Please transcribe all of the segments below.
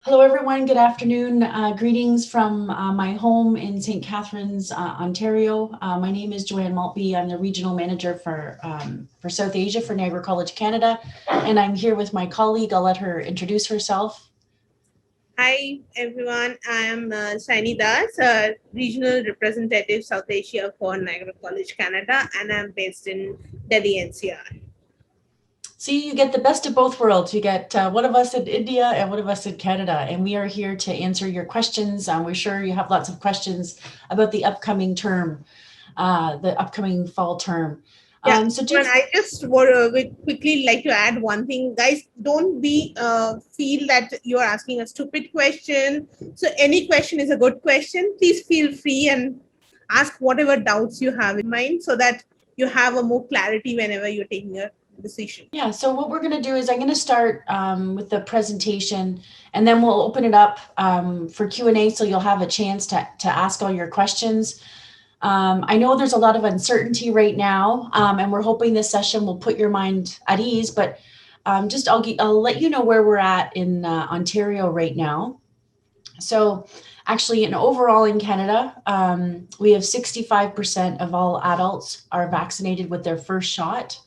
Hello, everyone. Good afternoon. Greetings from my home in St. Catharines, Ontario. My name is J Maltby. I'm the Regional Manager for South Asia for Niagara College, Canada. And I'm here with my colleague. I'll let her introduce herself. Hi, everyone. I am Saini Das, Regional Representative South Asia for Niagara College, Canada, and I'm based in Delhi, NCR. See, you get the best of both worlds. You get one of us in India and one of us in Canada, and we are here to answer your questions. We're sure you have lots of questions about the upcoming term, the upcoming fall term. Yeah, I just would quickly like to add one thing. Guys, don't feel that you're asking a stupid question. So any question is a good question. Please feel free and ask whatever doubts you have in mind so that you have a more clarity whenever you're taking a decision. Yeah, so what we're going to do is I'm going to start with the presentation, and then we'll open it up for Q&A, so you'll have a chance to ask all your questions. I know there's a lot of uncertainty right now, and we're hoping this session will put your mind at ease, but I'll let you know where we're at in Ontario right now. So actually, overall in Canada, we have 65% of all adults are vaccinated with their first shot.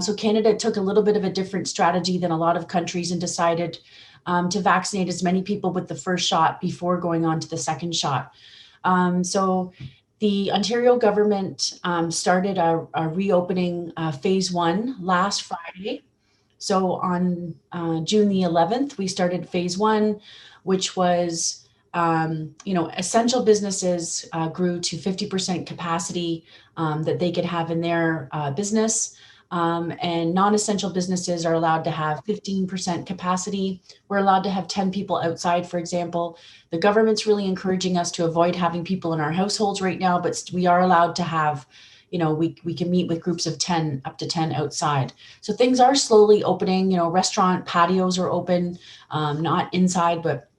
So Canada took a little bit of a different strategy than a lot of countries and decided to vaccinate as many people with the first shot before going on to the second shot. So the Ontario government started a reopening phase 1 last Friday. So on June the 11th, we started phase 1, which was, essential businesses grew to 50% capacity that they could have in their business. And non-essential businesses are allowed to have 15% capacity. We're allowed to have 10 people outside, for example. The government's really encouraging us to avoid having people in our households right now, but we are allowed to have, we can meet with groups of 10, up to 10 outside. So things are slowly opening. Restaurant patios are open, not inside, but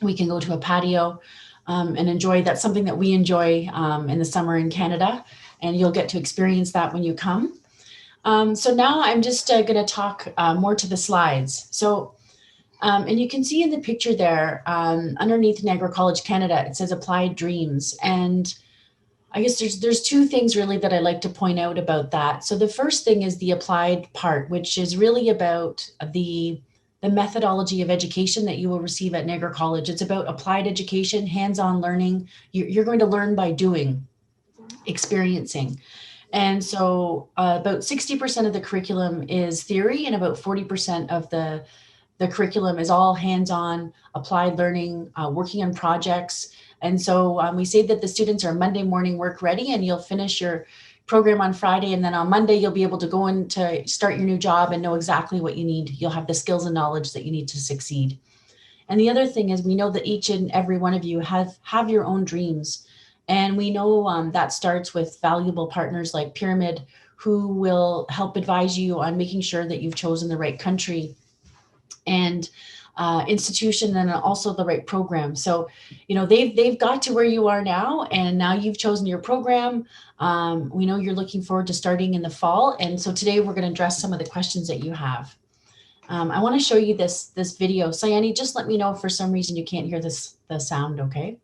we can go to a patio and enjoy. That's something that we enjoy in the summer in Canada, and you'll get to experience that when you come. So now I'm just going to talk more to the slides. So, and you can see in the picture there, underneath Niagara College, Canada, it says Applied Dreams. And I guess there's two things really that I like to point out about that. So the first thing is the applied part, which is really about the methodology of education that you will receive at Niagara College. It's about applied education, hands-on learning. You're going to learn by doing, experiencing. And so about 60% of the curriculum is theory, and about 40% of the curriculum is all hands-on applied learning, working on projects. And so we say that the students are Monday morning work ready, and you'll finish your program on Friday. And then on Monday, you'll be able to go in to start your new job and know exactly what you need. You'll have the skills and knowledge that you need to succeed. And the other thing is, we know that each and every one of you have your own dreams. And we know that starts with valuable partners like Pyramid, who will help advise you on making sure that you've chosen the right country and institution, and also the right program. So, they've got to where you are now, and now you've chosen your program. We know you're looking forward to starting in the fall. And so today we're going to address some of the questions that you have. I want to show you this video. Sayani, just let me know if for some reason you can't hear the sound, okay?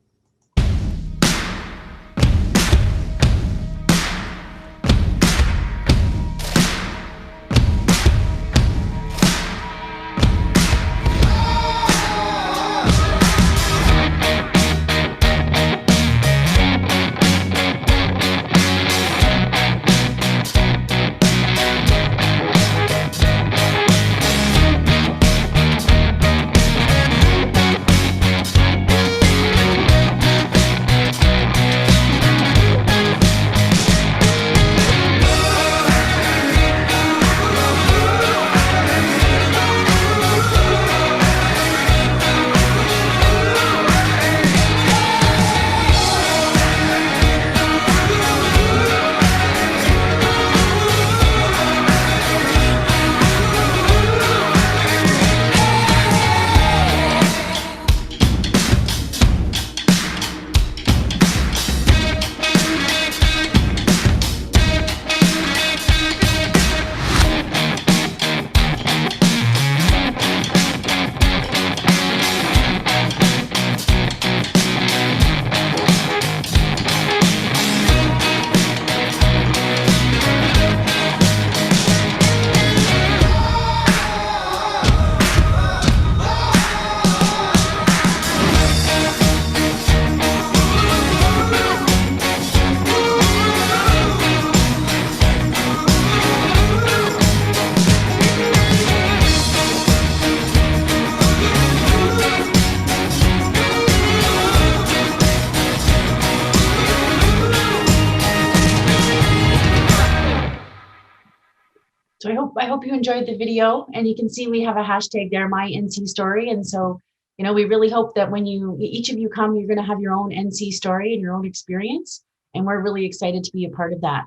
hope you enjoyed the video, and you can see we have a hashtag there, my NC story. And so, you know, we really hope that when each of you come, you're going to have your own NC story and your own experience. And we're really excited to be a part of that.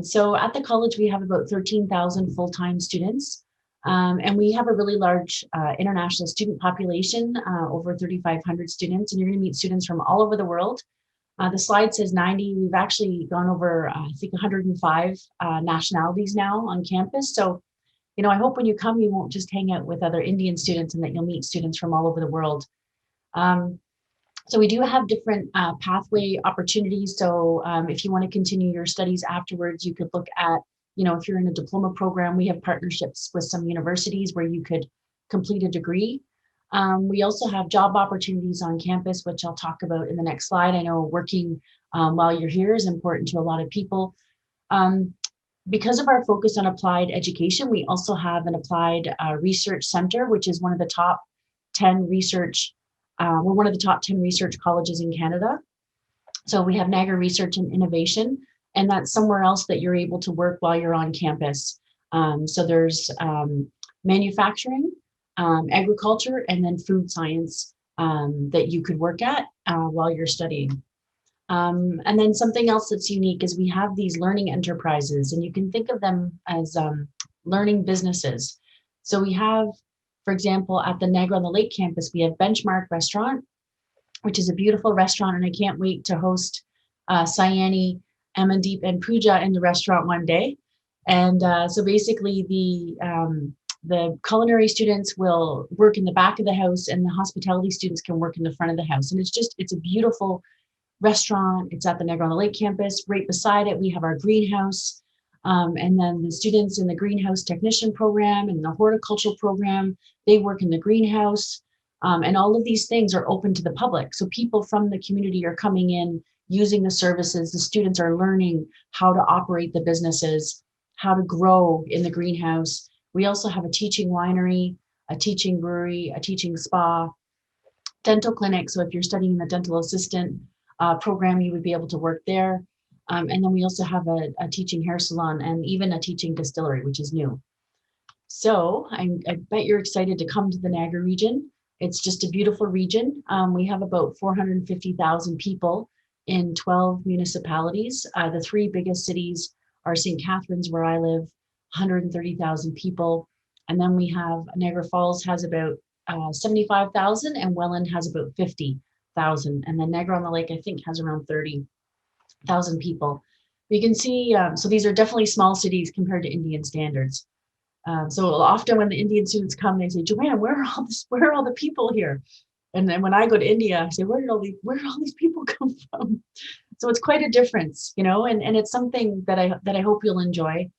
So at the college, we have about 13,000 full-time students. And we have a really large international student population, over 3,500 students, and you're going to meet students from all over the world. The slide says 90. We've actually gone over, I think, 105 nationalities now on campus. So, you know, I hope when you come, you won't just hang out with other Indian students and that you'll meet students from all over the world. So we do have different pathway opportunities. So if you want to continue your studies afterwards, you could look at, you know, if you're in a diploma program, we have partnerships with some universities where you could complete a degree. We also have job opportunities on campus, which I'll talk about in the next slide. I know working while you're here is important to a lot of people. Because of our focus on applied education, we also have an applied research center, which is one of the top 10 research, we're one of the top 10 research colleges in Canada. So we have Niagara Research and Innovation, and that's somewhere else that you're able to work while you're on campus. So there's manufacturing, agriculture, and then food science that you could work at while you're studying. And then something else that's unique is we have these learning enterprises, and you can think of them as learning businesses. So we have, for example, at the Niagara-on-the-Lake campus, we have Benchmark Restaurant, which is a beautiful restaurant, and I can't wait to host Sayani, Amandeep, and Pooja in the restaurant one day. And so basically the culinary students will work in the back of the house, and the hospitality students can work in the front of the house. And it's a beautiful restaurant. It's at the Niagara-on-the-Lake campus. Right beside it, we have our greenhouse. And then the students in the greenhouse technician program and the horticultural program, they work in the greenhouse. And all of these things are open to the public. So people from the community are coming in, using the services. The students are learning how to operate the businesses, how to grow in the greenhouse. We also have a teaching winery, a teaching brewery, a teaching spa, dental clinic. So if you're studying the dental assistant program, you would be able to work there. And then we also have a teaching hair salon and even a teaching distillery, which is new. So I bet you're excited to come to the Niagara region. It's just a beautiful region. We have about 450,000 people in 12 municipalities. The three biggest cities are St. Catharines, where I live, 130,000 people. And then we have Niagara Falls has about 75,000, and Welland has about 50,000. And then Niagara-on-the-Lake, I think, has around 30,000 people. You can see, so these are definitely small cities compared to Indian standards. So often when the Indian students come, they say, Joanne, where are all the people here? And then when I go to India, I say, where did all these people come from? So it's quite a difference, you know, and it's something that I hope you'll enjoy.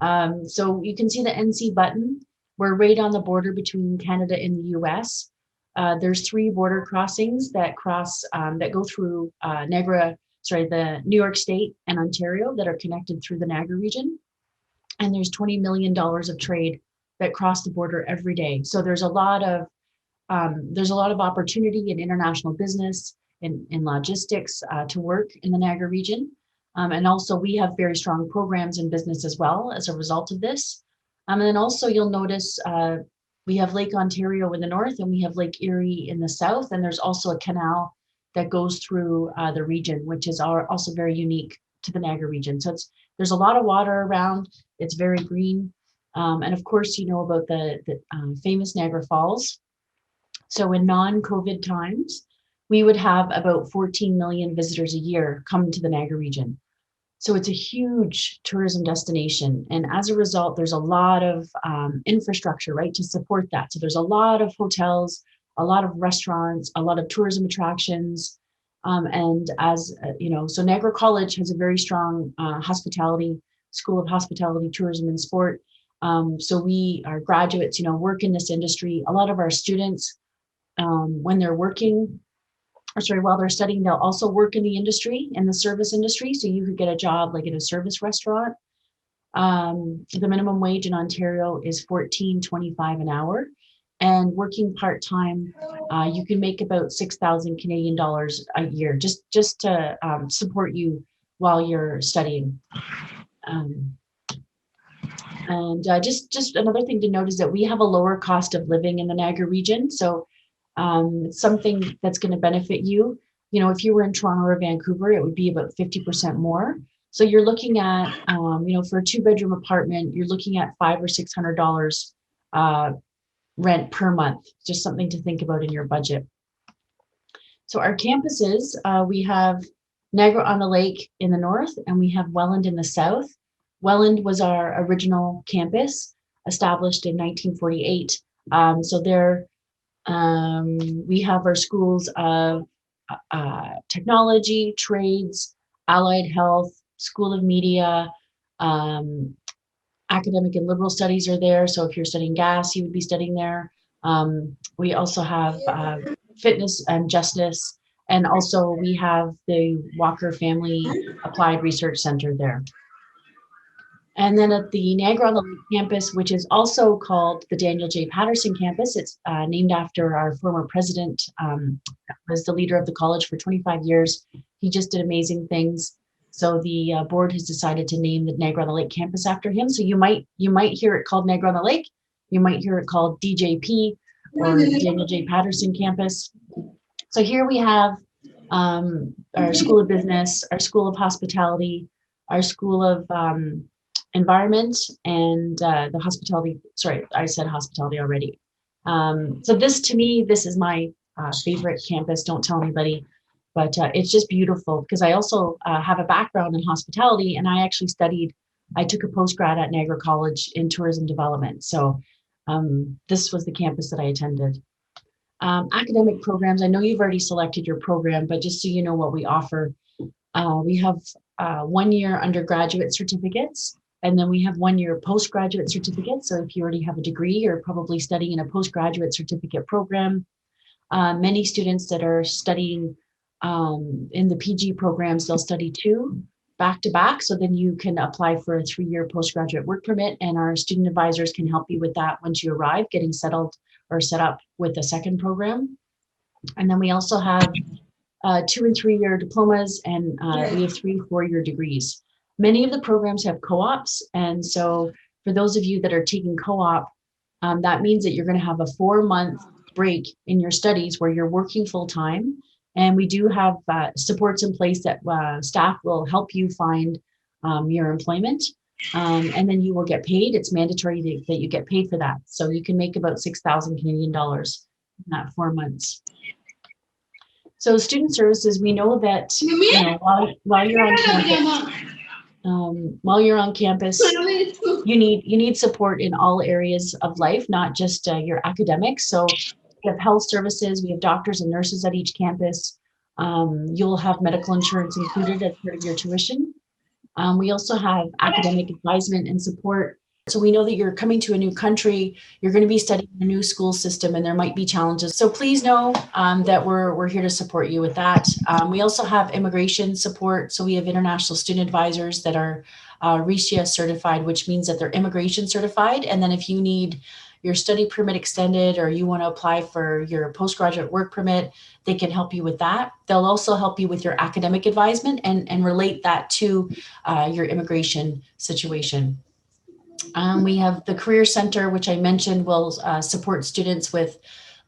So you can see the NC button. We're right on the border between Canada and the US. There's 3 border crossings that go through the New York State and Ontario that are connected through the Niagara region. And there's $20 million of trade that cross the border every day. So there's a lot of opportunity in international business, in logistics to work in the Niagara region. And also we have very strong programs in business as well as a result of this. And then also you'll notice we have Lake Ontario in the north, and we have Lake Erie in the south. And there's also a canal that goes through the region, which is also very unique to the Niagara region. So there's a lot of water around. It's very green. And of course, you know about the famous Niagara Falls. So in non-COVID times, we would have about 14 million visitors a year come to the Niagara region. So it's a huge tourism destination. And as a result, there's a lot of infrastructure, right, to support that. So there's a lot of hotels, a lot of restaurants, a lot of tourism attractions. And as you know, so Niagara College has a very strong School of Hospitality, Tourism, and Sport. So our graduates, you know, work in this industry. A lot of our students, when they're while they're studying, they'll also work in the industry, in the service industry. So you could get a job like in a service restaurant. The minimum wage in Ontario is $14.25 an hour. And working part-time, you can make about 6,000 Canadian dollars a year just to support you while you're studying. And just another thing to note is that we have a lower cost of living in the Niagara region. So it's something that's going to benefit you. You know, if you were in Toronto or Vancouver, it would be about 50% more. So you're looking at, you know, for a 2-bedroom apartment, you're looking at $500 or $600 rent per month. Just something to think about in your budget. So our campuses, we have Niagara-on-the-Lake in the north, and we have Welland in the south. Welland was our original campus, established in 1948. So there, we have our schools of technology, trades, allied health, School of Media, academic and liberal studies are there. So if you're studying gas, you would be studying there. We also have fitness and justice, and also we have the Walker Family Applied Research Center there. And then at the Niagara-on-the-Lake campus, which is also called the Daniel J. Patterson campus, it's named after our former president, was the leader of the college for 25 years. He just did amazing things. So the board has decided to name the Niagara-on-the-Lake campus after him. So you might hear it called Niagara-on-the-Lake. You might hear it called DJP or Daniel J. Patterson campus. So here we have our School of Business, our School of Hospitality, our School of Environment, and the hospitality. Sorry, I said hospitality already. So this, to me, this is my favorite campus. Don't tell anybody, but it's just beautiful because I also have a background in hospitality, and I actually I took a postgrad at Niagara College in tourism development. So this was the campus that I attended. Academic programs, I know you've already selected your program, but just so you know what we offer, we have 1-year undergraduate certificates, and then we have 1-year postgraduate certificates. So if you already have a degree, you're probably studying in a postgraduate certificate program. Many students that are studying in the PG programs, they'll study 2 back to back. So then you can apply for a 3-year postgraduate work permit, and our student advisors can help you with that once you arrive, getting settled or set up with the second program. And then we also have 2- and 3-year diplomas, and we have 3- and 4-year degrees. Many of the programs have co-ops. And so for those of you that are taking co-op, that means that you're going to have a 4-month break in your studies where you're working full time. And we do have supports in place that staff will help you find your employment. And then you will get paid. It's mandatory that you get paid for that. So you can make about 6,000 Canadian dollars in that 4 months. So student services, we know that while you're on campus, you need support in all areas of life, not just your academics. So we have health services, we have doctors and nurses at each campus. You'll have medical insurance included as part of your tuition. We also have academic advisement and support. So we know that you're coming to a new country, you're going to be studying a new school system, and there might be challenges. So please know that we're here to support you with that. We also have immigration support. So we have international student advisors that are RICIA certified, which means that they're immigration certified. And then if you need your study permit extended, or you want to apply for your postgraduate work permit, they can help you with that. They'll also help you with your academic advisement and relate that to your immigration situation. We have the Career Center, which I mentioned will support students with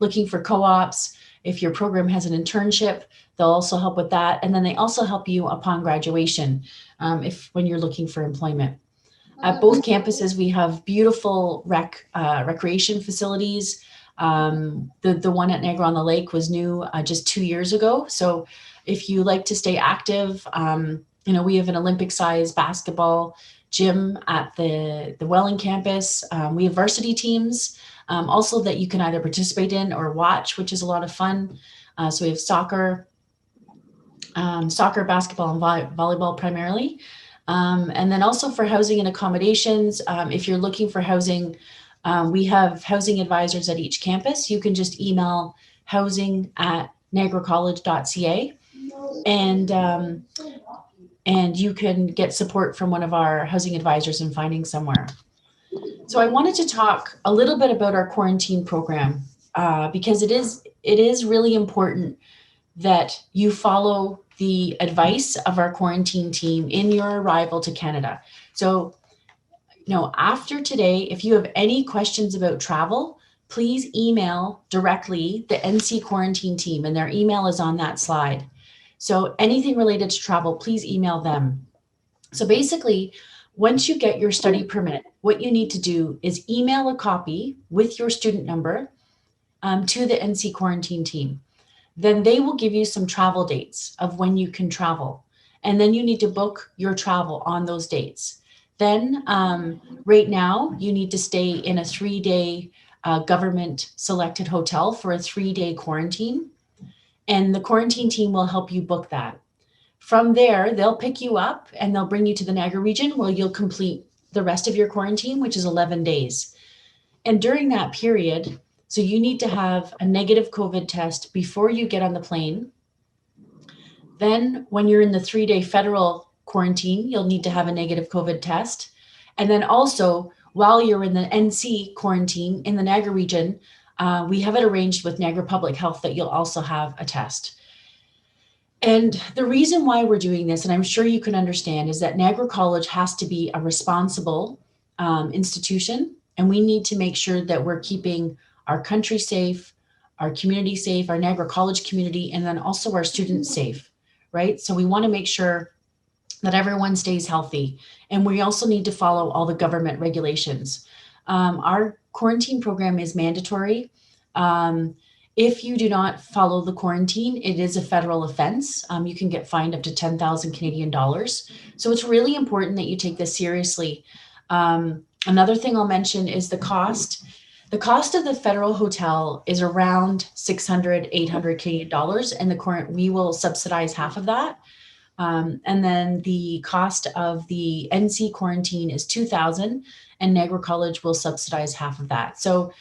looking for co-ops. If your program has an internship, they'll also help with that. And then they also help you upon graduation when you're looking for employment. At both campuses, we have beautiful recreation facilities. The one at Niagara-on-the-Lake was new just 2 years ago. So if you like to stay active, we have an Olympic-sized basketball gym at the Welland campus. We have varsity teams also that you can either participate in or watch, which is a lot of fun. So we have soccer, basketball, and volleyball primarily. And then also for housing and accommodations, if you're looking for housing, we have housing advisors at each campus. You can just email housing@niagaracollege.ca, and you can get support from one of our housing advisors in finding somewhere. So I wanted to talk a little bit about our quarantine program because it is really important that you follow the advice of our quarantine team in your arrival to Canada. So Now, after today, if you have any questions about travel, please email directly the NC quarantine team, and their email is on that slide. So anything related to travel, please email them. So basically, once you get your study permit, what you need to do is email a copy with your student number to the NC quarantine team. Then they will give you some travel dates of when you can travel. And then you need to book your travel on those dates. Then right now you need to stay in a 3-day government selected hotel for a 3-day quarantine. And the quarantine team will help you book that. From there, they'll pick you up and they'll bring you to the Niagara region where you'll complete the rest of your quarantine, which is 11 days. And during that period, so you need to have a negative COVID test before you get on the plane. Then when you're in the 3-day federal quarantine, you'll need to have a negative COVID test. And then also while you're in the NC quarantine in the Niagara region, we have it arranged with Niagara Public Health that you'll also have a test. And the reason why we're doing this, and I'm sure you can understand, is that Niagara College has to be a responsible institution, and we need to make sure that we're keeping our country safe, our community safe, our Niagara College community, and then also our students safe, right? So we want to make sure that everyone stays healthy. And we also need to follow all the government regulations. Our quarantine program is mandatory. If you do not follow the quarantine, it is a federal offense. You can get fined up to 10,000 Canadian dollars. So it's really important that you take this seriously. Another thing I'll mention is the cost. The cost of the federal hotel is around 600, 800 Canadian dollars, and we will subsidize half of that. And then the cost of the NC quarantine is 2,000, and Niagara College will subsidize half of that. So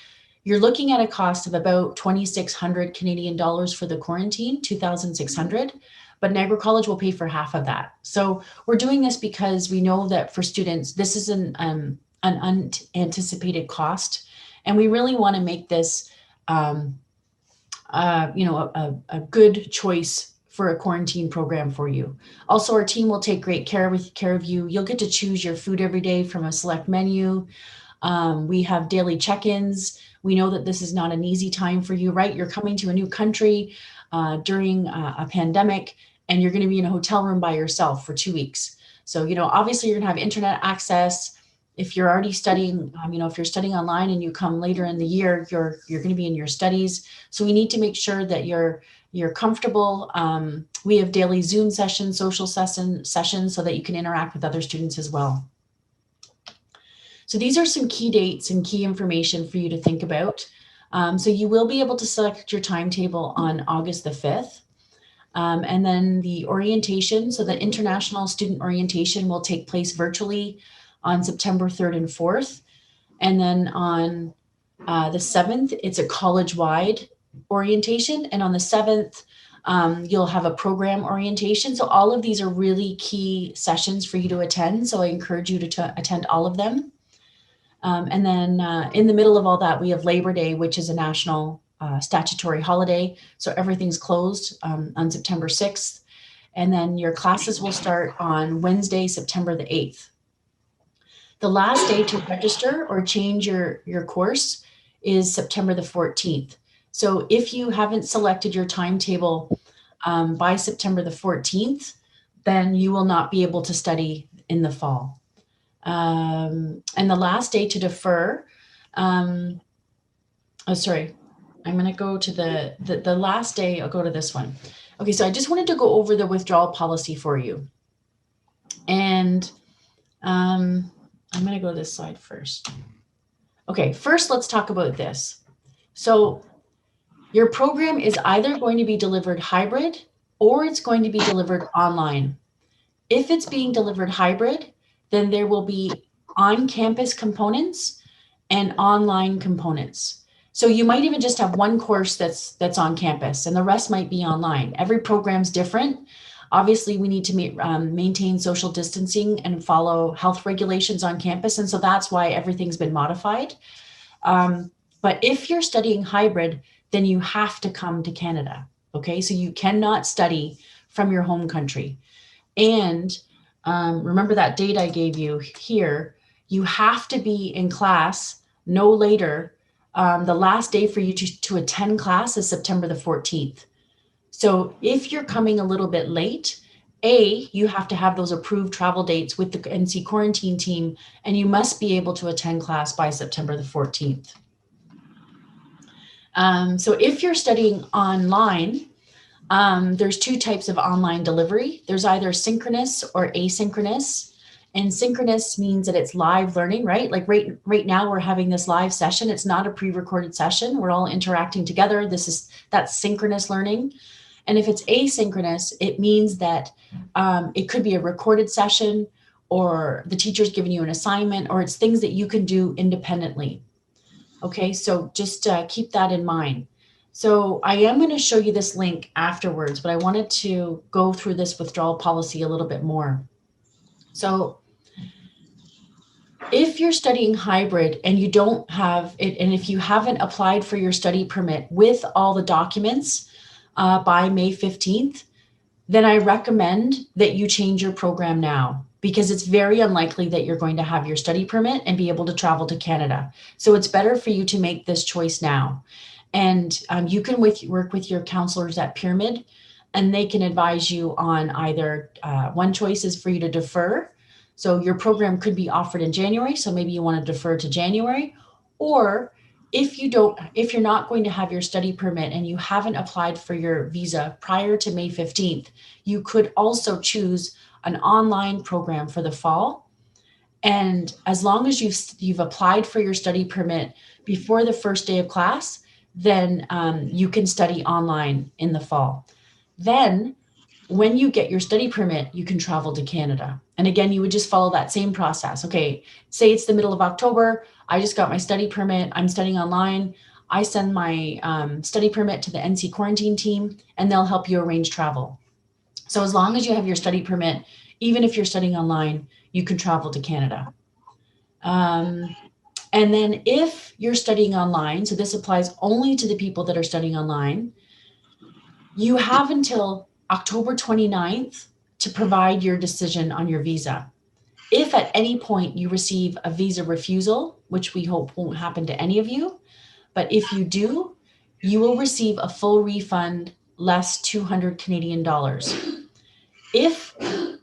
you're looking at a cost of about 2,600 Canadian dollars for the quarantine, 2,600, but Niagara College will pay for half of that. So we're doing this because we know that for students, this is an unanticipated cost, and we really want to make this, a good choice for a quarantine program for you. Also, our team will take great care of you. You'll get to choose your food every day from a select menu. We have daily check-ins. We know that this is not an easy time for you, right? You're coming to a new country during a pandemic, and you're going to be in a hotel room by yourself for 2 weeks. So, obviously you're going to have internet access. If you're already studying, if you're studying online and you come later in the year, you're going to be in your studies. So we need to make sure that you're comfortable. We have daily Zoom sessions, social sessions, so that you can interact with other students as well. So these are some key dates and key information for you to think about. So you will be able to select your timetable on August the 5th. And then the orientation, so the international student orientation will take place virtually on September 3rd and 4th. And then on the 7th, it's a college-wide orientation. And on the 7th, you'll have a program orientation. So all of these are really key sessions for you to attend. So I encourage you to attend all of them. And then in the middle of all that, we have Labor Day, which is a national statutory holiday. So everything's closed on September 6th. And then your classes will start on Wednesday, September the 8th. The last day to register or change your course is September the 14th. So if you haven't selected your timetable by September the 14th, then you will not be able to study in the fall. And the last day to defer, I'm going to go to the last day. I'll go to this one. Okay, so I just wanted to go over the withdrawal policy for you. And I'm going to go to this slide first. Okay, first let's talk about this. So your program is either going to be delivered hybrid or it's going to be delivered online. If it's being delivered hybrid, then there will be on-campus components and online components. So you might even just have one course that's on campus and the rest might be online. Every program's different. Obviously, we need to maintain social distancing and follow health regulations on campus. And so that's why everything's been modified. But if you're studying hybrid, then you have to come to Canada. Okay, so you cannot study from your home country. And remember that date I gave you here, you have to be in class no later. The last day for you to attend class is September the 14th. So if you're coming a little bit late, you have to have those approved travel dates with the NC quarantine team, and you must be able to attend class by September the 14th. So if you're studying online, there's two types of online delivery. There's either synchronous or asynchronous. And synchronous means that it's live learning, right? Like right now we're having this live session. It's not a pre-recorded session. We're all interacting together. That's synchronous learning. And if it's asynchronous, it means that it could be a recorded session, or the teacher's giving you an assignment, or it's things that you can do independently. Okay, so just keep that in mind. So I am going to show you this link afterwards, but I wanted to go through this withdrawal policy a little bit more. So if you're studying hybrid and you don't have it, and if you haven't applied for your study permit with all the documents by May 15th, then I recommend that you change your program now, because it's very unlikely that you're going to have your study permit and be able to travel to Canada. So it's better for you to make this choice now. And you can work with your counselors at Pyramid, and they can advise you on either one choice is for you to defer. So your program could be offered in January, so maybe you want to defer to January. Or if you're not going to have your study permit and you haven't applied for your visa prior to May 15th, you could also choose an online program for the fall. And as long as you've applied for your study permit before the first day of class, then you can study online in the fall. Then when you get your study permit, you can travel to Canada. And again, you would just follow that same process. Okay, say it's the middle of October. I just got my study permit. I'm studying online. I send my study permit to the NC quarantine team, and they'll help you arrange travel. So as long as you have your study permit, even if you're studying online, you can travel to Canada. And then if you're studying online, so this applies only to the people that are studying online, you have until October 29th to provide your decision on your visa. If at any point you receive a visa refusal, which we hope won't happen to any of you, but if you do, you will receive a full refund less 200 Canadian dollars. If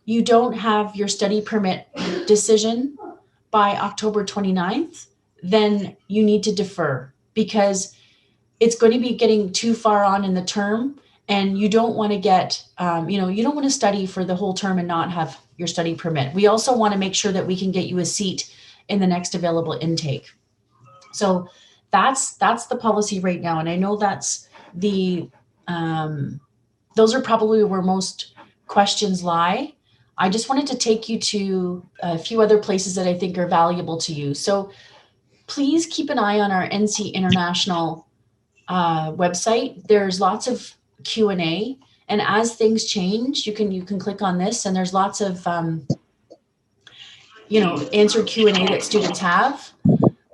you don't have your study permit decision by October 29th, then you need to defer, because it's going to be getting too far on in the term, and you don't want to get, you don't want to study for the whole term and not have your study permit. We also want to make sure that we can get you a seat in the next available intake. So that's the policy right now. And I know that's those are probably where most questions lie. I just wanted to take you to a few other places that I think are valuable to you. So please keep an eye on our NC International website. There's lots of Q&A, and as things change, you can click on this, and there's lots of answered Q&A that students have.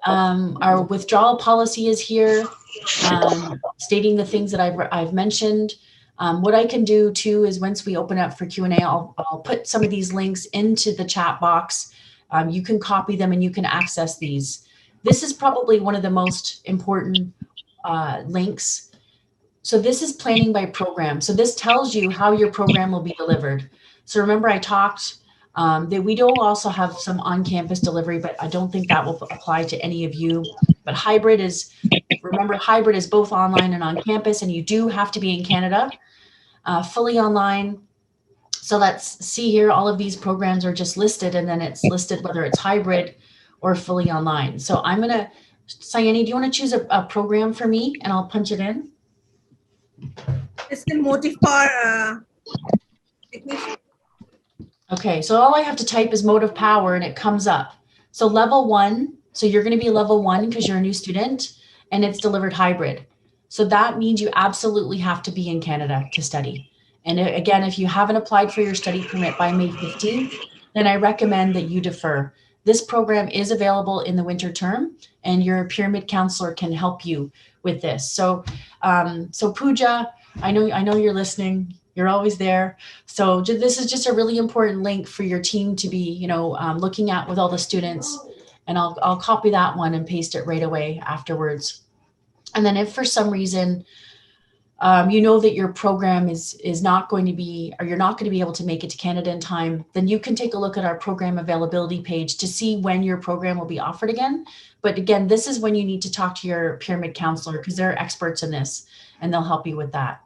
Our withdrawal policy is here, stating the things that I've mentioned. What I can do too is once we open up for Q&A, I'll put some of these links into the chat box. You can copy them and you can access these. This is probably one of the most important links. So this is planning by program. So this tells you how your program will be delivered. So remember I talked that we do also have some on-campus delivery, but I don't think that will apply to any of you. But hybrid is both online and on campus, and you do have to be in Canada, fully online. So let's see here, all of these programs are just listed, and then it's listed whether it's hybrid or fully online. So I'm gonna, Sayani, do you wanna choose a program for me and I'll punch it in? It's the Motifar technician. Okay, so all I have to type is motive power and it comes up. So level 1, so you're going to be level 1 because you're a new student, and it's delivered hybrid. So that means you absolutely have to be in Canada to study. And again, if you haven't applied for your study permit by May 15th, then I recommend that you defer. This program is available in the winter term, and your pyramid counselor can help you with this. So, so Pooja, I know you're listening. You're always there. So this is just a really important link for your team to be, looking at with all the students. And I'll copy that one and paste it right away afterwards. And then if for some reason, you know that your program is not going to be, or you're not going to be able to make it to Canada in time, then you can take a look at our program availability page to see when your program will be offered again. But again, this is when you need to talk to your pyramid counselor, because they're experts in this and they'll help you with that.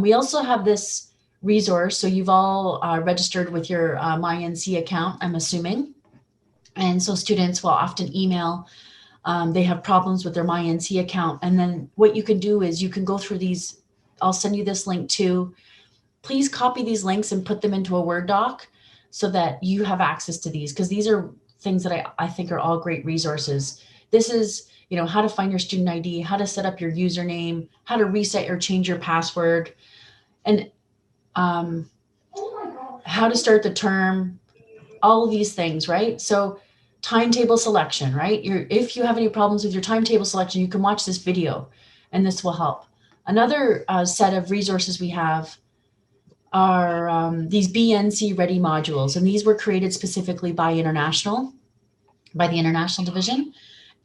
We also have this resource. So you've all registered with your MyNC account, I'm assuming. And so students will often email, they have problems with their MyNC account. And then what you can do is you can go through these. I'll send you this link too. Please copy these links and put them into a Word doc so that you have access to these, because these are things that I think are all great resources. This is, you know, how to find your student ID, how to set up your username, how to reset or change your password, and how to start the term, all of these things, right? So timetable selection, right? If you have any problems with your timetable selection, you can watch this video and this will help. Another set of resources we have are these BNC ready modules. And these were created specifically by the International Division.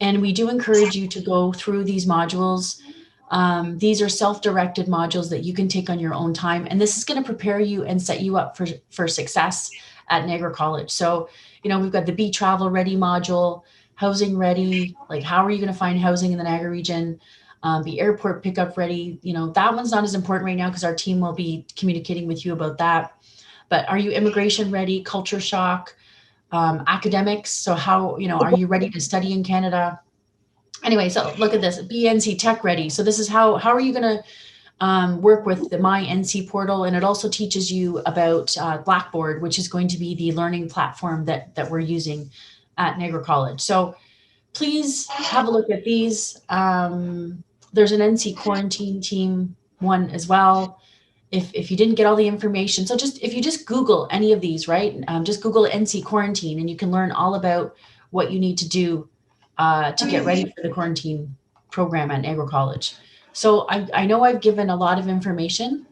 And we do encourage you to go through these modules. These are self-directed modules that you can take on your own time. And this is going to prepare you and set you up for success at Niagara College. So, you know, we've got the Be Travel Ready module, housing ready, like how are you going to find housing in the Niagara region? Be airport pickup ready. You know, that one's not as important right now because our team will be communicating with you about that. But are you immigration ready? Culture shock, academics. So how, you know, are you ready to study in Canada? Anyway, so look at this, BNC Tech Ready. So this is how are you going to work with the MyNC portal, and it also teaches you about Blackboard, which is going to be the learning platform that we're using at Niagara College. So please have a look at these. There's an NC quarantine team one as well. If you didn't get all the information, so if you just Google any of these, right? Just Google NC quarantine, and you can learn all about what you need to do to get ready for the quarantine program at Niagara College. So I know I've given a lot of information.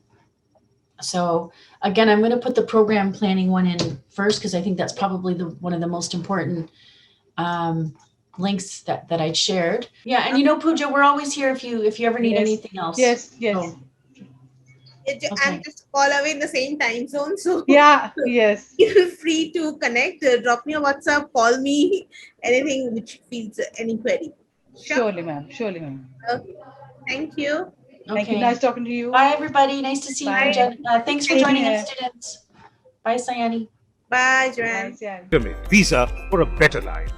So again, I'm going to put the program planning one in first, because I think that's probably one of the most important links that I'd shared. Yeah, and you know, Pooja, we're always here if you ever need anything else. Yes. So, I'm just all away in the same time zone, so yeah, yes. Feel free to connect. Drop me a WhatsApp, call me, anything which feels any query. Sure. Surely, ma'am. Surely, ma'am. Okay. Thank you. Thank you. Nice talking to you. Bye, everybody. Nice to see you, Pooja. Thanks for joining us, students. Bye, Sayani. Bye, Joanne. Bye, Visa for a better life.